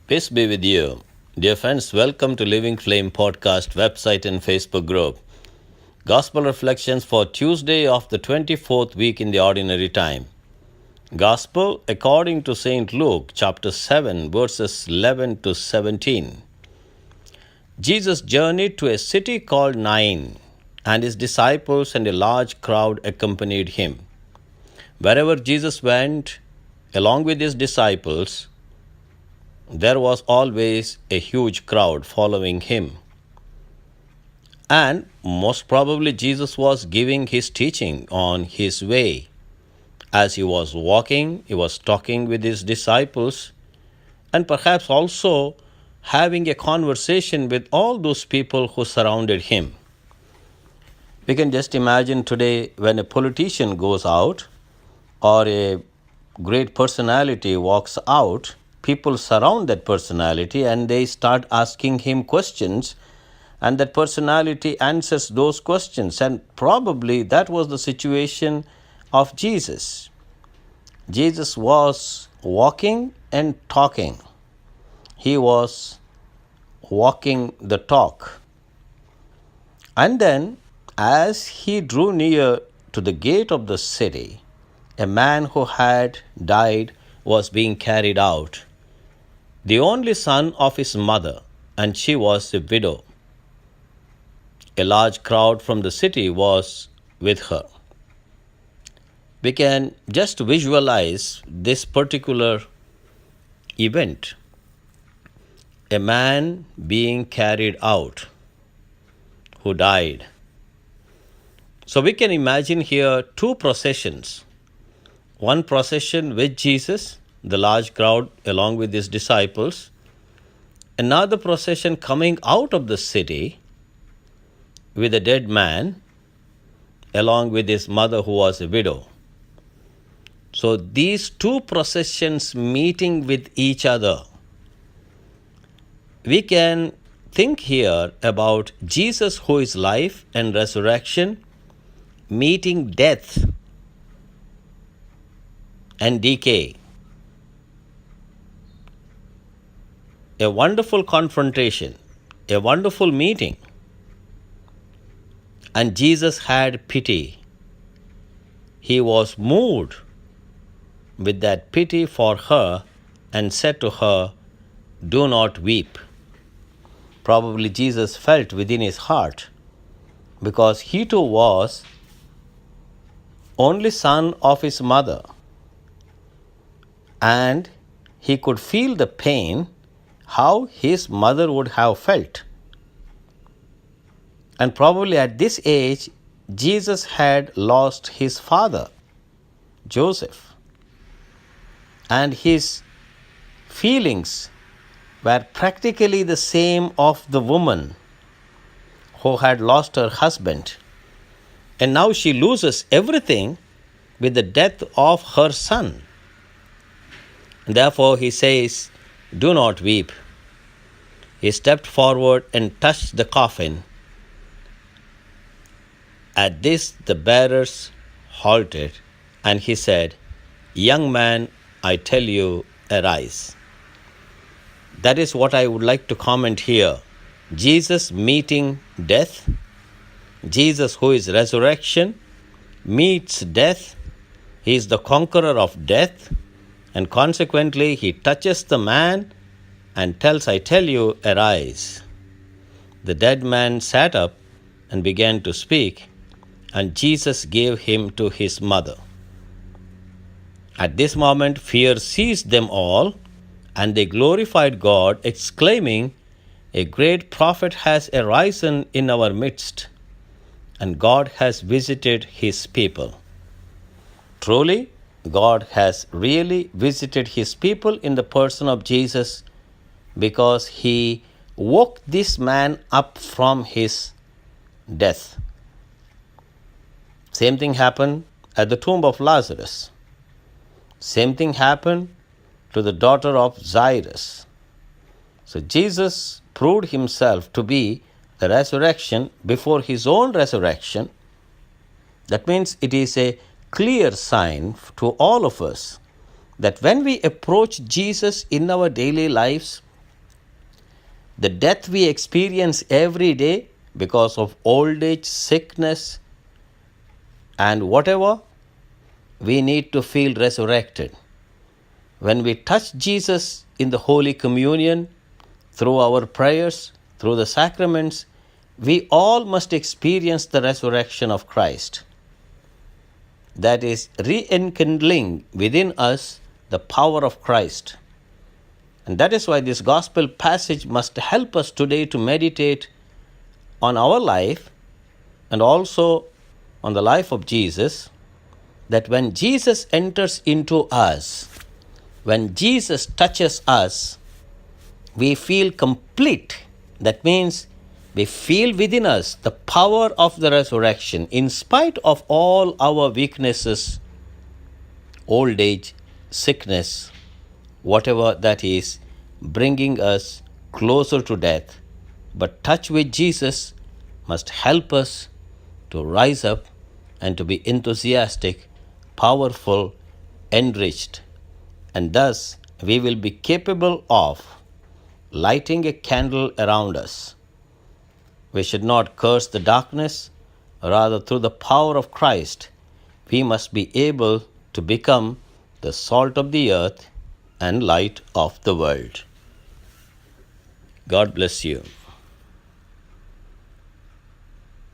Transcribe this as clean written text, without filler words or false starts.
Peace be with you. Dear friends, welcome to Living Flame Podcast website and Facebook group. Gospel Reflections for Tuesday of the 24th week in the Ordinary Time. Gospel according to St. Luke, chapter 7, verses 11 to 17. Jesus journeyed to a city called Nain, and his disciples and a large crowd accompanied him. Wherever Jesus went, along with his disciples, there was always a huge crowd following him. And most probably Jesus was giving his teaching on his way. As he was walking, he was talking with his disciples and perhaps also having a conversation with all those people who surrounded him. We can just imagine today when a politician goes out or a great personality walks out, people surround that personality and they start asking him questions, and that personality answers those questions. And probably that was the situation of Jesus. Jesus was walking and talking. He was walking the talk. And then, as he drew near to the gate of the city, a man who had died was being carried out, the only son of his mother, and she was a widow. A large crowd from the city was with her. We can just visualize this particular event. A man being carried out who died. So we can imagine here two processions. One procession with Jesus, the large crowd along with his disciples. Another procession coming out of the city with a dead man along with his mother who was a widow. So these two processions meeting with each other. We can think here about Jesus who is life and resurrection meeting death and decay. A wonderful confrontation, a wonderful meeting. And Jesus had pity. He was moved with that pity for her and said to her, "Do not weep." Probably Jesus felt within his heart, because he too was only son of his mother, and he could feel the pain how his mother would have felt. And probably at this age, Jesus had lost his father, Joseph, and his feelings were practically the same of the woman who had lost her husband. And now she loses everything with the death of her son. And therefore he says, "Do not weep." He stepped forward and touched the coffin. At this the bearers halted, and he said, "Young man, I tell you, arise." That is what I would like to comment here. Jesus meeting death. Jesus, who is resurrection, meets death. He is the conqueror of death, and consequently he touches the man and tells, "I tell you, arise." The dead man sat up and began to speak, and Jesus gave him to his mother. At this moment, fear seized them all, and they glorified God, exclaiming, "A great prophet has arisen in our midst, and God has visited his people." Truly, God has really visited his people in the person of Jesus, because he woke this man up from his death. Same thing happened at the tomb of Lazarus. Same thing happened to the daughter of Jairus. So Jesus proved himself to be the resurrection before his own resurrection. That means it is a clear sign to all of us that when we approach Jesus in our daily lives, The death we experience every day because of old age, sickness, and whatever, we need to feel resurrected. When we touch Jesus in the Holy Communion, through our prayers, through the sacraments, we all must experience the resurrection of Christ. That is, re-enkindling within us the power of Christ. And that is why this gospel passage must help us today to meditate on our life and also on the life of Jesus, that when Jesus enters into us, when Jesus touches us, we feel complete. That means we feel within us the power of the resurrection in spite of all our weaknesses, old age, sickness, whatever that is, bringing us closer to death. But touch with Jesus must help us to rise up and to be enthusiastic, powerful, enriched. And thus we will be capable of lighting a candle around us. We should not curse the darkness, rather, through the power of Christ, we must be able to become the salt of the earth and light of the world. God bless you.